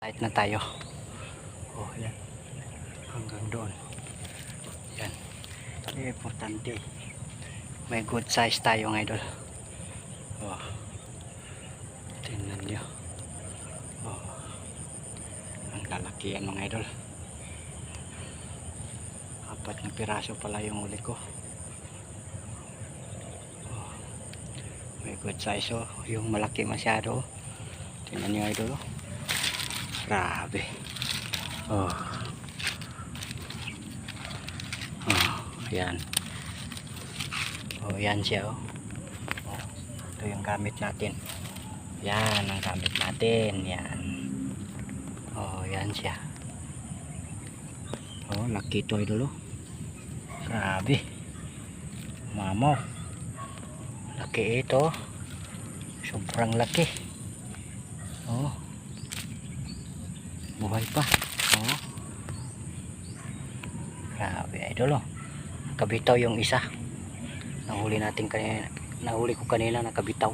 Light na tayo. Oh, yan. Hanggang doon. Yan. Importante. May good size tayo ng idol. Oh. Tingnan nyo. Oh. Ang lalaki yan mga idol. 4 na piraso pala yung huli ko. Oh. May good size oh. Yung malaki masyado. Tingnan nyo idol oh. Grabe. Oh. Oh, ayan. Oh, yan siya oh. Oh. Ito yung gamit natin. Yan ang gamit natin. Yan. Oh, yan siya. Oh, laki ito idol oh. Grabe. Mamaw. Laki ito. Sobrang laki. Oh. Buhay pa. Oh. Grabe idol oh. Nakabitaw yung isa. Nahuli natin kanina. Nahuli ko kanina nakabitaw.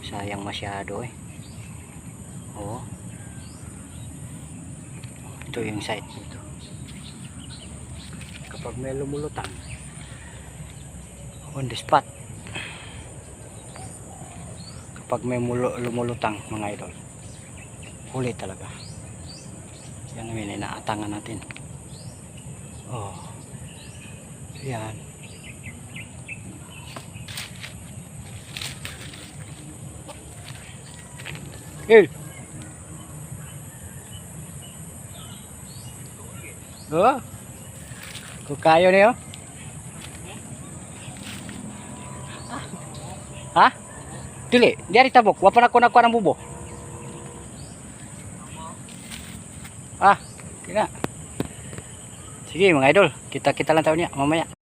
Sayang masyado eh. Oh. Ito yung site dito. Kapag may lumulutang on the spot. Kapag may lumulutang mga idol, huli talaga. Yan ang inaatangan natin. Oh. Yan. Hey. Oh. Kung kayo niyo? Ha? Dili, diari tabok. Wa pa na ko nakuha ng bubo. Ah, kina. Sige mga idol, kita lang tayo niya mamaya.